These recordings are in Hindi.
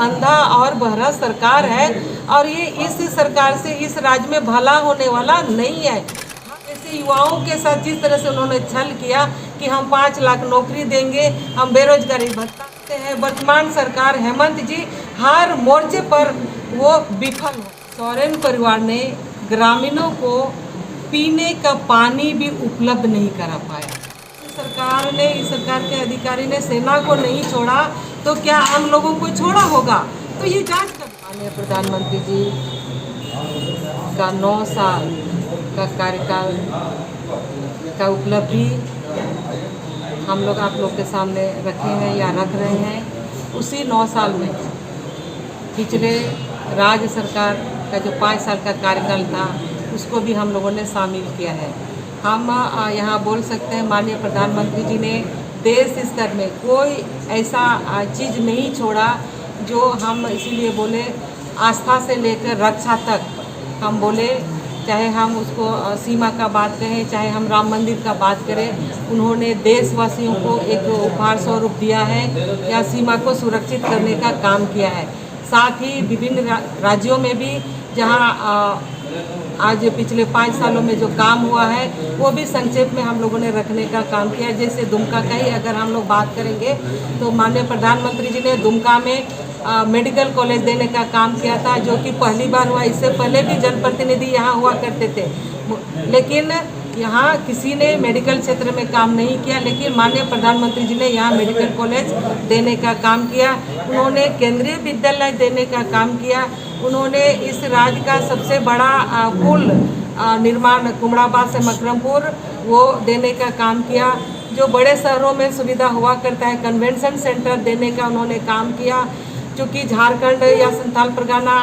अंधा और बहरा सरकार है और ये इस सरकार से इस राज्य में भला होने वाला नहीं है। जैसे युवाओं के साथ जिस तरह से उन्होंने छल किया कि हम 5 लाख नौकरी देंगे, हम बेरोजगारी भत्ता देते हैं, वर्तमान सरकार हेमंत जी हर मोर्चे पर वो विफल हो। सोरेन परिवार ने ग्रामीणों को पीने का पानी भी उपलब्ध नहीं करा पाया। सरकार ने, इस सरकार के अधिकारी ने सेना को नहीं छोड़ा तो क्या हम लोगों को छोड़ा होगा? तो ये जांच कर। माननीय प्रधानमंत्री जी का 9 साल का कार्यकाल का उपलब्धि हम लोग आप लोग के सामने रखे हैं या रख रहे हैं। उसी 9 साल में पिछले राज्य सरकार का जो 5 साल का कार्यकाल था उसको भी हम लोगों ने शामिल किया है। हम यहाँ बोल सकते हैं माननीय प्रधानमंत्री जी ने देश स्तर में कोई ऐसा चीज़ नहीं छोड़ा जो हम इसीलिए बोले, आस्था से लेकर रक्षा तक हम बोले, चाहे हम उसको सीमा का बात करें, चाहे हम राम मंदिर का बात करें, उन्होंने देशवासियों को एक उपहार स्वरूप दिया है या सीमा को सुरक्षित करने का काम किया है। साथ ही विभिन्न राज्यों में भी जहाँ आज पिछले 5 सालों में जो काम हुआ है वो भी संक्षेप में हम लोगों ने रखने का काम किया। जैसे दुमका का ही अगर हम लोग बात करेंगे तो माननीय प्रधानमंत्री जी ने दुमका में मेडिकल कॉलेज देने का काम किया था, जो कि पहली बार हुआ। इससे पहले भी जनप्रतिनिधि यहाँ हुआ करते थे, लेकिन यहाँ किसी ने मेडिकल क्षेत्र में काम नहीं किया, लेकिन माननीय प्रधानमंत्री जी ने यहाँ मेडिकल कॉलेज देने का काम किया। उन्होंने केंद्रीय विद्यालय देने का काम किया। उन्होंने इस राज्य का सबसे बड़ा पुल निर्माण कुमड़ाबाद से मकरमपुर वो देने का काम किया। जो बड़े शहरों में सुविधा हुआ करता है, कन्वेंशन सेंटर देने का उन्होंने काम किया। चूँकि झारखंड या संथाल परगना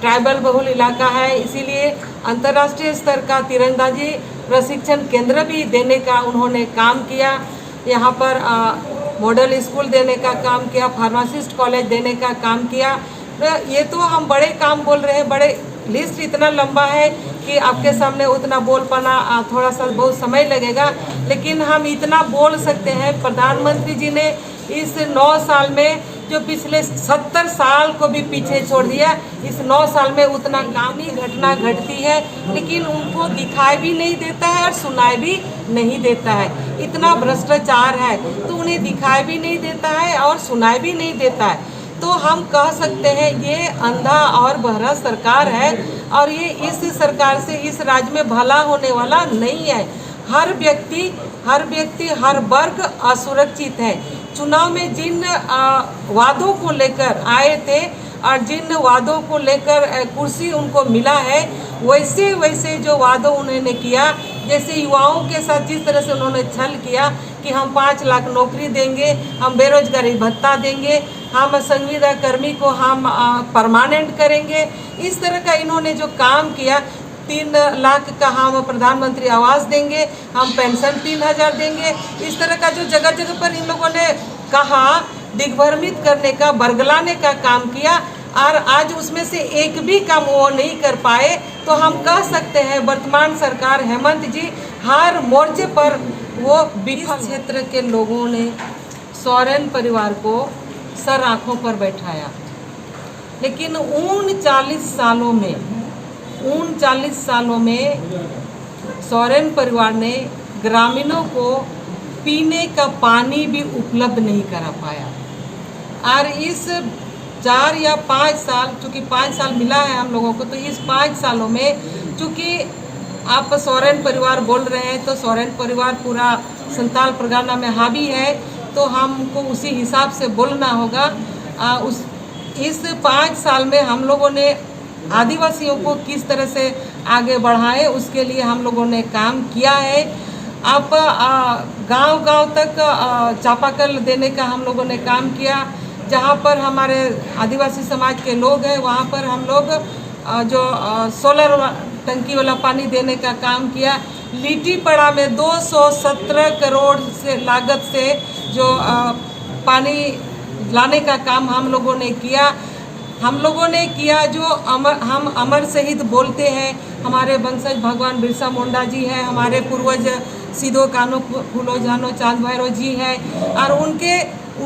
ट्राइबल बहुल इलाका है, इसीलिए अंतर्राष्ट्रीय स्तर का तीरंदाजी प्रशिक्षण केंद्र भी देने का उन्होंने काम किया। यहाँ पर मॉडल स्कूल देने का काम किया, फार्मासिस्ट कॉलेज देने का काम किया। ये तो हम बड़े काम बोल रहे हैं, बड़े लिस्ट इतना लंबा है कि आपके सामने उतना बोल पाना थोड़ा सा बहुत समय लगेगा, लेकिन हम इतना बोल सकते हैं प्रधानमंत्री जी ने इस 9 साल में जो पिछले 70 साल को भी पीछे छोड़ दिया, इस 9 साल में उतना कामी घटना घटती है लेकिन उनको दिखाई भी नहीं देता है और सुनाई भी नहीं देता है। इतना भ्रष्टाचार है तो उन्हें दिखाई भी नहीं देता है और सुनाई भी नहीं देता है। तो हम कह सकते हैं ये अंधा और बहरा सरकार है और ये इस सरकार से इस राज्य में भला होने वाला नहीं है। हर व्यक्ति हर वर्ग असुरक्षित है। चुनाव में जिन वादों को लेकर आए थे और जिन वादों को लेकर कुर्सी उनको मिला है, वैसे जो वादों उन्होंने किया, जैसे युवाओं के साथ जिस तरह से उन्होंने छल किया कि हम 5 लाख नौकरी देंगे, हम बेरोजगारी भत्ता देंगे, हम संविदा कर्मी को हम परमानेंट करेंगे, इस तरह का इन्होंने जो काम किया। 3 लाख का हम प्रधानमंत्री आवास देंगे, हम पेंशन 3000 देंगे, इस तरह का जो जगह जगह पर इन लोगों ने कहा, दिग्भ्रमित करने का, बरगलाने का काम किया और आज उसमें से एक भी काम वो नहीं कर पाए। तो हम कह सकते हैं वर्तमान सरकार हेमंत जी हर मोर्चे पर वो विभिन्न क्षेत्र के लोगों ने सोरेन परिवार को सर आँखों पर बैठाया, लेकिन 39 सालों में सोरेन परिवार ने ग्रामीणों को पीने का पानी भी उपलब्ध नहीं करा पाया। और इस 4 या 5 साल, चूँकि 5 साल मिला है हम लोगों को, तो इस 5 सालों में चूँकि आप सोरेन परिवार बोल रहे हैं तो सोरेन परिवार पूरा संथाल परगना में हावी है, तो हमको उसी हिसाब से बोलना होगा। इस 5 साल में हम लोगों ने आदिवासियों को किस तरह से आगे बढ़ाए उसके लिए हम लोगों ने काम किया है। आप गांव-गांव तक चापाकल देने का हम लोगों ने काम किया। जहां पर हमारे आदिवासी समाज के लोग हैं वहां पर हम लोग जो सोलर टंकी वाला पानी देने का काम किया। लीटीपड़ा में 217 करोड़ से लागत से जो पानी लाने का काम हम लोगों ने किया। जो हम अमर शहीद बोलते हैं, हमारे वंशज भगवान बिरसा मुंडा जी हैं, हमारे पूर्वज सिद्धो कान्हू फूलो झानो चांद भैरव जी हैं, और उनके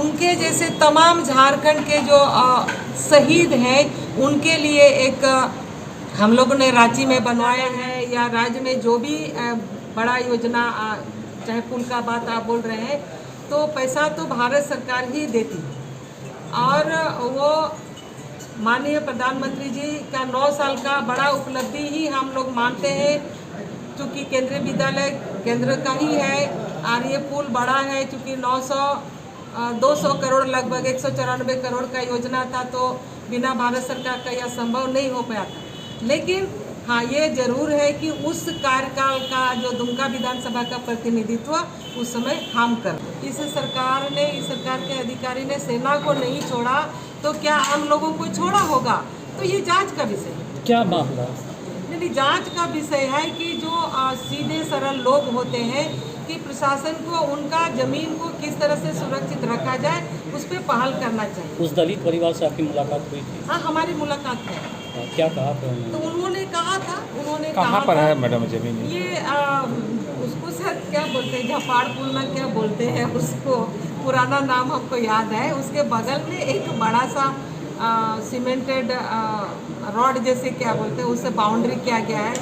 उनके जैसे तमाम झारखंड के जो शहीद हैं उनके लिए एक हम लोगों ने रांची में बनवाया है, या राज्य में जो भी बड़ा योजना चाहे पुल का बात आप बोल रहे हैं, तो पैसा तो भारत सरकार ही देती है। और वो माननीय प्रधानमंत्री जी का 9 साल का बड़ा उपलब्धि ही हम लोग मानते हैं, क्योंकि केंद्रीय विद्यालय केंद्र का ही है और ये पुल बड़ा है, क्योंकि 200 करोड़ लगभग 194 करोड़ का योजना था, तो बिना भारत सरकार का यह संभव नहीं हो पाया था। लेकिन हाँ, ये जरूर है कि उस कार्यकाल का जो दुमका विधानसभा का प्रतिनिधित्व उस समय हम कर, इस सरकार के अधिकारी ने सेना को नहीं छोड़ा, तो क्या हम लोगों को छोड़ा होगा? तो ये जांच का विषय है। क्या मामला? नहीं, जांच का विषय है कि जो सीधे सरल लोग होते हैं कि प्रशासन को उनका जमीन को किस तरह से सुरक्षित रखा जाए, उस पर पहल करना चाहिए। उस दलित परिवार से आपकी मुलाकात हुई थी? हाँ, हमारी मुलाकात है। क्या कहा था तो उन्होंने कहा था, कहाँ पर है मैडम जमीन? ये उसको सर क्या बोलते हैं, झपाड़ पुल ना क्या बोलते हैं उसको, पुराना नाम हमको याद है। उसके बगल में एक बड़ा सा सीमेंटेड रॉड जैसे क्या बोलते हैं, उससे बाउंड्री किया गया है,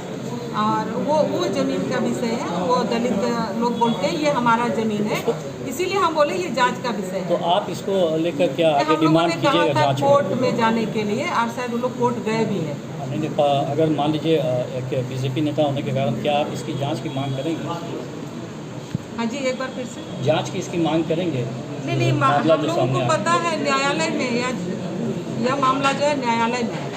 और वो ज़मीन का विषय है। वो दलित लोग बोलते हैं ये हमारा ज़मीन है, इसीलिए हम बोले ये जांच का विषय है। तो आप इसको लेकर क्या आगे हम लोगों डिमांड ने कहा कीजिएगा? था कोर्ट में जाने के लिए, और शायद वो लोग कोर्ट गए भी हैं। नहीं, अगर मान लीजिए एक बीजेपी नेता होने के कारण क्या आप इसकी जांच की मांग करेंगे? हाँ जी, एक बार फिर से जांच की इसकी मांग करेंगे? नहीं, हम लोगों को पता है न्यायालय में, यह मामला जो है न्यायालय में।